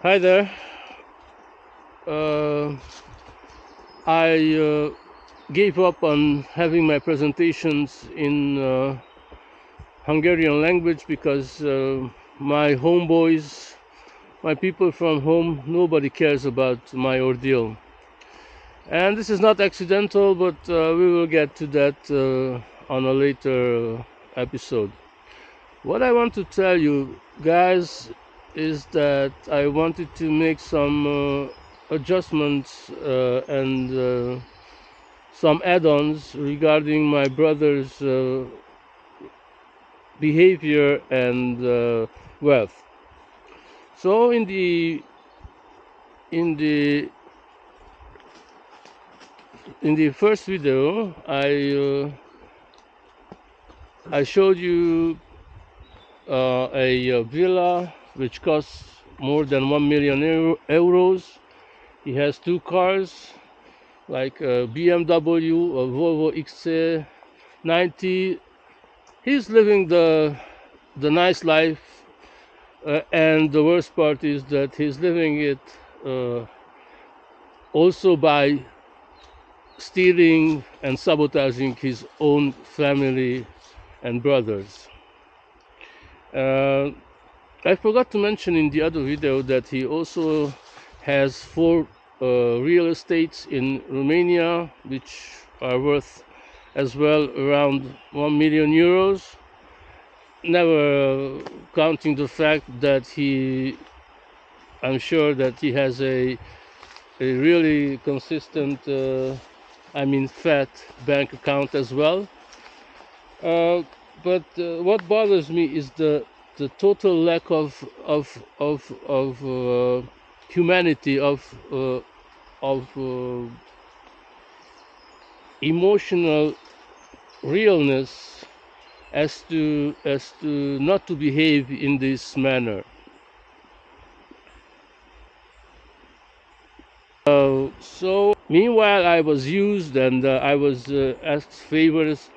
Hi there. Uh, I gave up on having my presentations in Hungarian language because my homeboys, my people from home, nobody cares about my ordeal. And this is not accidental, but we will get to that on a later episode. What I want to tell you guys is that I wanted to make some adjustments and some add-ons regarding my brother's behavior and wealth. So in the first video, I showed you a villa which costs more than 1 million euros. He has two cars, like a BMW, a Volvo XC90. He's living the nice life, and the worst part is that he's living it also by stealing and sabotaging his own family and brothers. I forgot to mention in the other video that he also has 4 real estates in Romania, which are worth as well around 1 million euros, never counting the fact that I'm sure that he has a really consistent, fat bank account as well. But what bothers me is the total lack of humanity, of emotional realness, as to not to behave in this manner. So meanwhile, I was used and I was asked favors.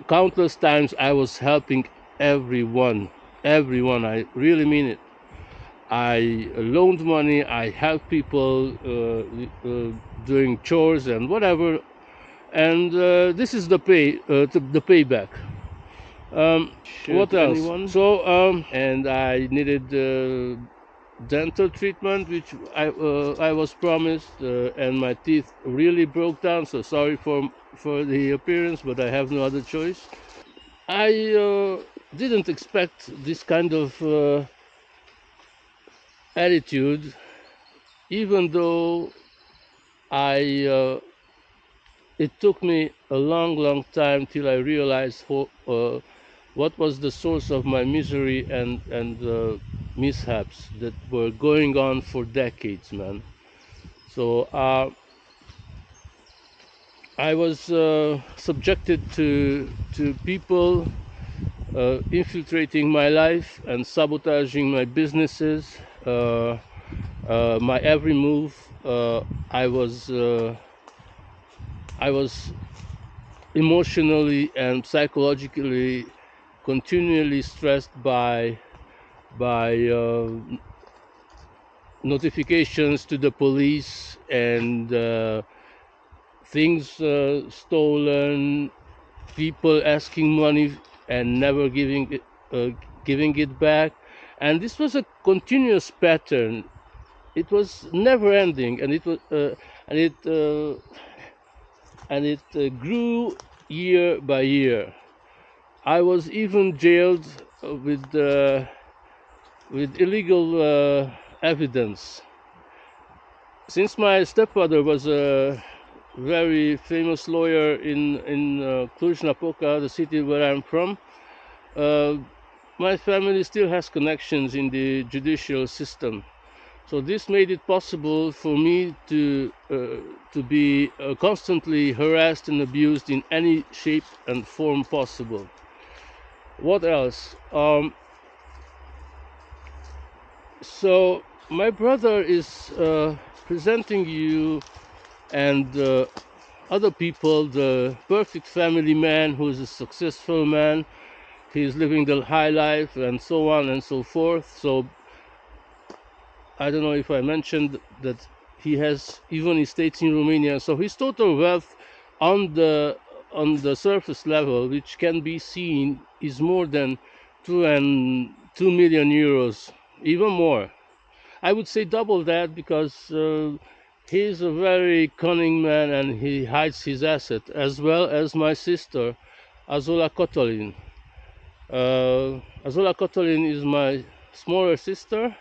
Countless times I was helping everyone. I really mean it. I loaned money, I helped people doing chores and whatever, and this is the payback. What else? So and I needed dental treatment, which I was promised, and my teeth really broke down. So sorry for the appearance, but I have no other choice. I didn't expect this kind of attitude, even though it took me a long time till I realized what was the source of my misery and mishaps that were going on for decades, man. So I was subjected to people infiltrating my life and sabotaging my businesses, my every move. I was emotionally and psychologically continually stressed by notifications to the police and things stolen, people asking money and never giving it back, and this was a continuous pattern. It was never ending, and it grew year by year. I was even jailed with illegal evidence. Since my stepfather was a very famous lawyer in Cluj-Napoca, the city where I'm from, my family still has connections in the judicial system. So this made it possible for me to be constantly harassed and abused in any shape and form possible. What else? So my brother is presenting you and other people the perfect family man who is a successful man. He's living the high life and so on and so forth. So I don't know if I mentioned that he has even estates in Romania. So his total wealth on the surface level, which can be seen, is more than 2 million euros, even more. I would say double that, because he's a very cunning man and he hides his asset, as well as my sister, Azola Kotolin. Azola Kotolin is my smaller sister,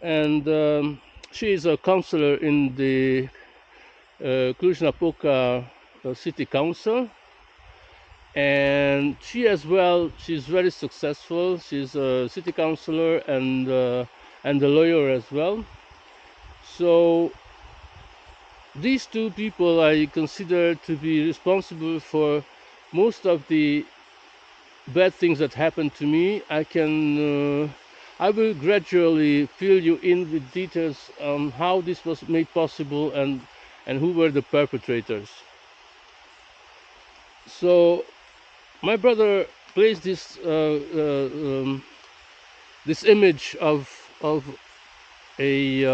and she is a councillor in the Cluj-Napoca City Council, and she as well, she's very successful. She's a city councillor and a lawyer as well. So these two people I consider to be responsible for most of the bad things that happened to me. I will gradually fill you in with details on how this was made possible and who were the perpetrators. So my brother placed this image of a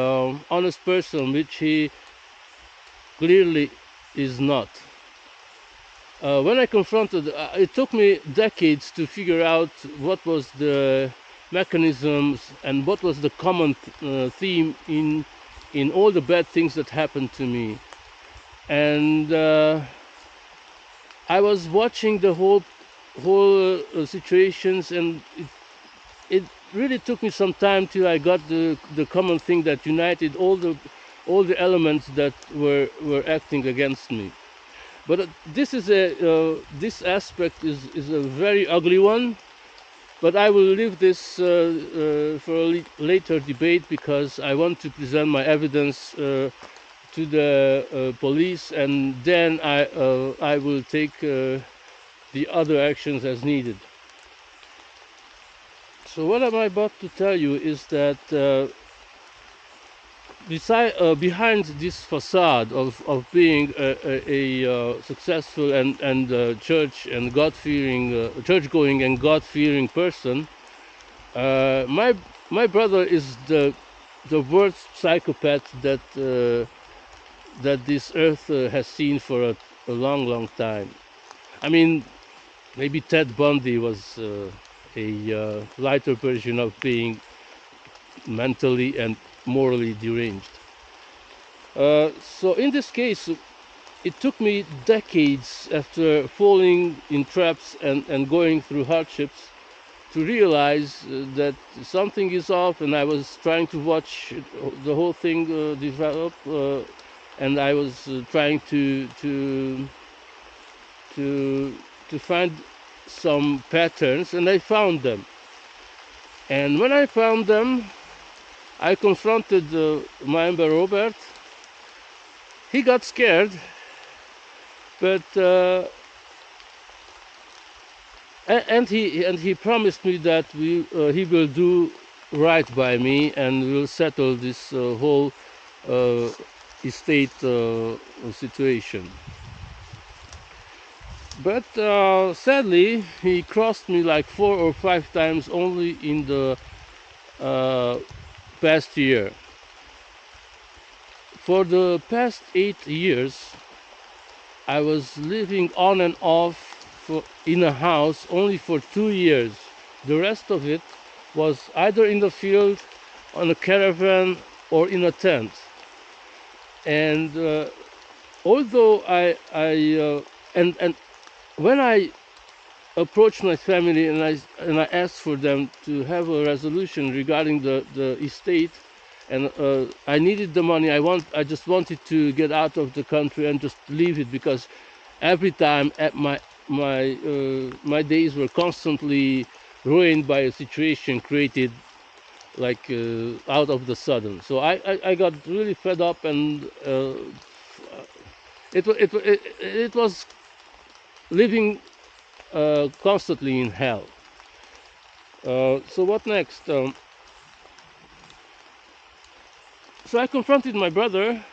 honest person, which he clearly is not. When I confronted, it took me decades to figure out what was the mechanisms and what was the common theme in all the bad things that happened to me. And I was watching the whole situations, and it really took me some time till I got the common thing that united all the elements that were acting against me. But this aspect is a very ugly one. But I will leave this for a later debate, because I want to present my evidence to the police, and then I will take the other actions as needed. So what I'm about to tell you is that behind this facade of being a successful and church and God-fearing, church-going and God-fearing person, my brother is the worst psychopath that this earth has seen for a long time. I mean, maybe Ted Bundy was a lighter version of being mentally and morally deranged. So in this case, it took me decades after falling in traps and going through hardships to realize that something is off, and I was trying to watch the whole thing develop, and I was trying to find some patterns, and I found them. And when I found them, I confronted my member Robert. He got scared, but and he promised me that he will do right by me and will settle this whole estate situation. But sadly, he crossed me like 4 or 5 times only in the past year. For the past 8 years, I was living on and off in a house only for 2 years. The rest of it was either in the field, on a caravan, or in a tent. And although and when I approached my family and I asked for them to have a resolution regarding the estate, and I needed the money. I just wanted to get out of the country and just leave it, because every time my days were constantly ruined by a situation created like out of the sudden. So I got really fed up, and it was living constantly in hell. So what next? So I confronted my brother.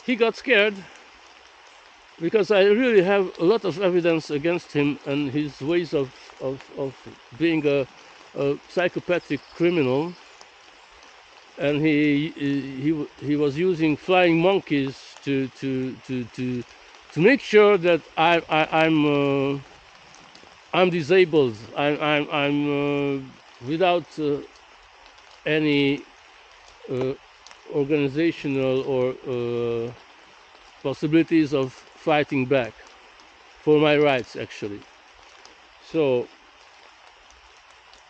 He got scared, because I really have a lot of evidence against him and his ways of being a psychopathic criminal. and he was using flying monkeys to make sure that I'm disabled. I'm without any uh, organizational or possibilities of fighting back for my rights, actually. So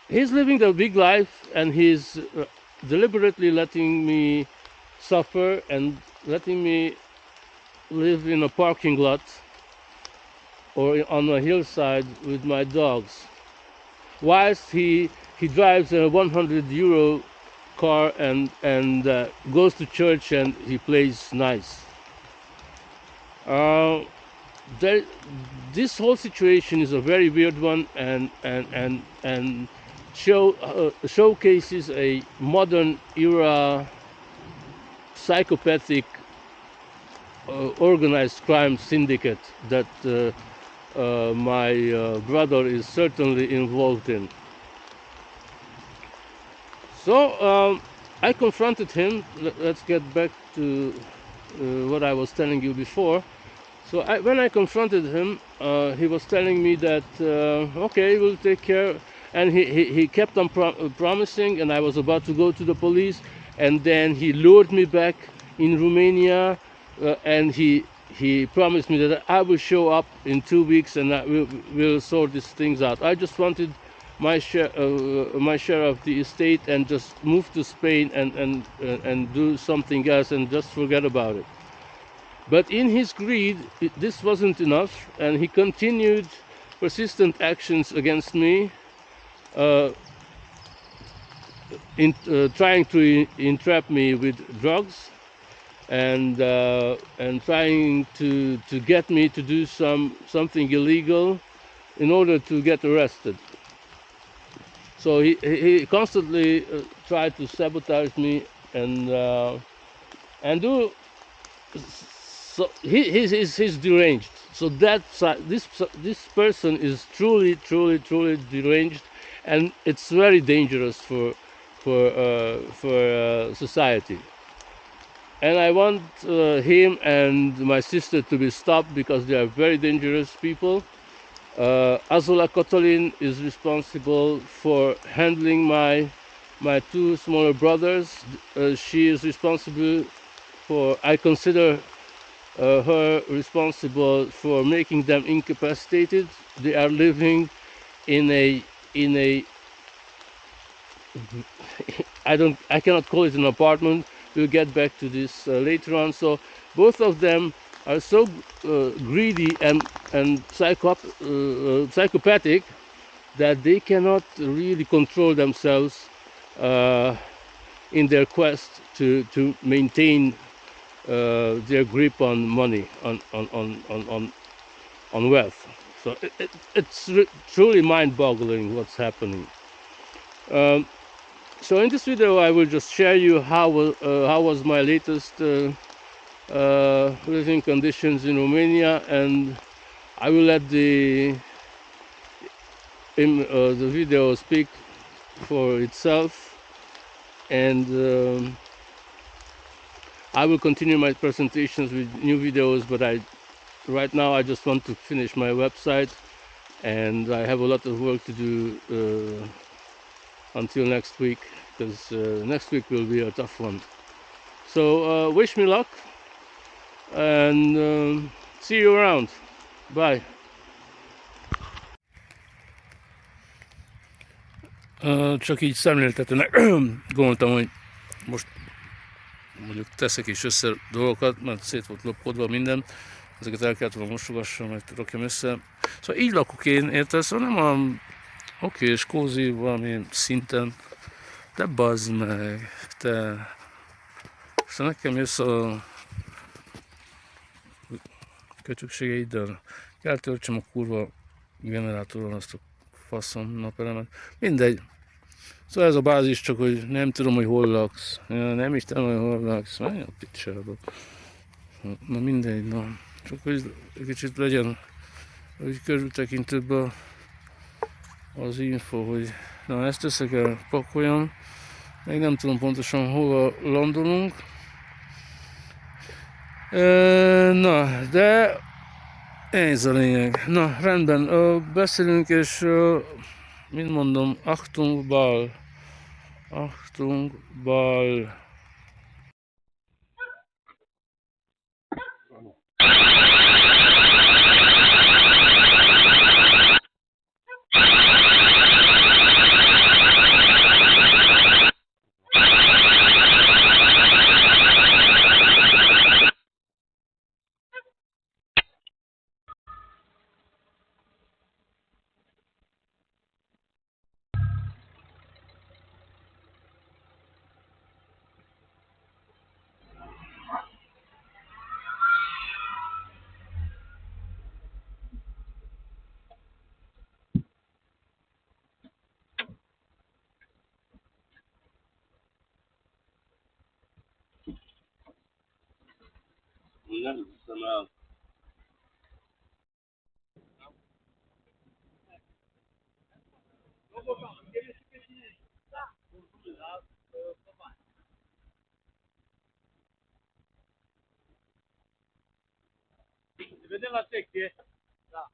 he's living the big life, and he's deliberately letting me suffer and letting me live in a parking lot or on a hillside with my dogs, whilst he drives a 100 euro car and goes to church and he plays nice. Uh, there, this whole situation is a very weird one, and showcases a modern era psychopathic organized crime syndicate that my brother is certainly involved in. So I confronted him. Let's get back to what I was telling you before. So when I confronted him, he was telling me that okay, we'll take care, and he kept on promising, and I was about to go to the police, and then he lured me back in Romania, and he promised me that I will show up in 2 weeks and that we'll sort these things out. I just wanted my share of the estate and just move to Spain and do something else and just forget about it. But in his greed, this wasn't enough, and he continued persistent actions against me, uh, trying to entrap me with drugs and trying to get me to do something illegal in order to get arrested. So he constantly tried to sabotage me and do. So he's deranged. So this person is truly deranged, and it's very dangerous for society. And I want him and my sister to be stopped because they are very dangerous people. Azula Kotolin is responsible for handling my two smaller brothers. She is responsible for. I consider her responsible for making them incapacitated. They are living in a I cannot call it an apartment. We'll get back to this later on. So both of them are so greedy and psychopathic that they cannot really control themselves in their quest to maintain their grip on money, on wealth. So it's truly mind-boggling what's happening. So in this video, I will just share you how was my latest living conditions in Romania, and I will let the video speak for itself, and I will continue my presentations with new videos, but right now I just want to finish my website, and I have a lot of work to do until next week, because next week will be a tough one. So wish me luck, and see you around. Bye. Csak így szemléltetőnek gondoltam, hogy most mondjuk teszek is össze dolgokat, mert szét volt lopkodva minden, ezeket el kellett volna mosogassam, meg rakjam össze. Szóval így lakok én, érted? Szóval nem a okés, kózi valami szinten, de bazd meg, te. Szóval nekem jössz a kötőségeiddel, kell töltsem a kurva generátoron azt a faszom napelemet, mindegy. Szóval ez a bázis, csak hogy nem tudom, hogy hol laksz. Ja, nem is tudom, hogy hol laksz. Menj a picsába. Na mindegy, na. Csak hogy kicsit legyen hogy körültekintőbb az info, hogy na ezt össze kell pakoljam. Még nem tudom pontosan hova landolunk. Na, de ez a lényeg. Na, rendben, beszélünk, és mint mondom, Achtung Ball. Achtung Ball. Nem hiszem el. Vedem la secție. Da.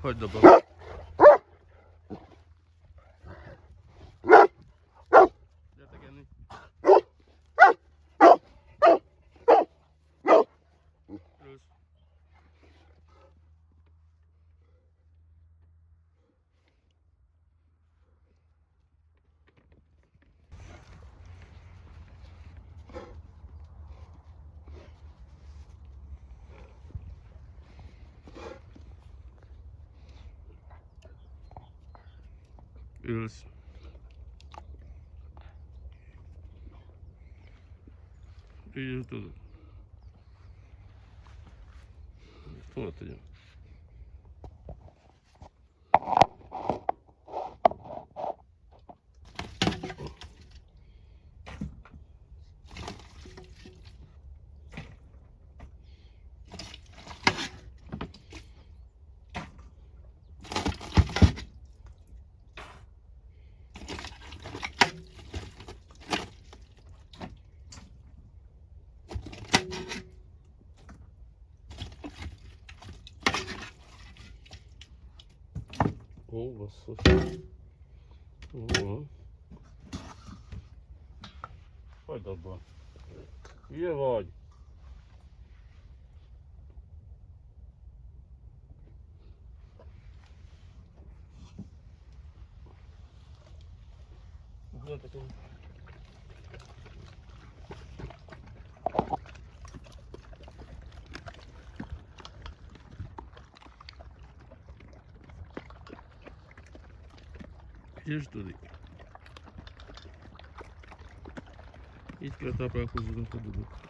Hagyd abba. Gyertek enni. Ülsz. Ülsz. Így tudod. Ezt hol tegyem? Ó, basszus. Ó. Hagyd abba. Hülye vagy? Gyertek enni. Figyelj, tudik. Így kell táplálkoznod a dudok.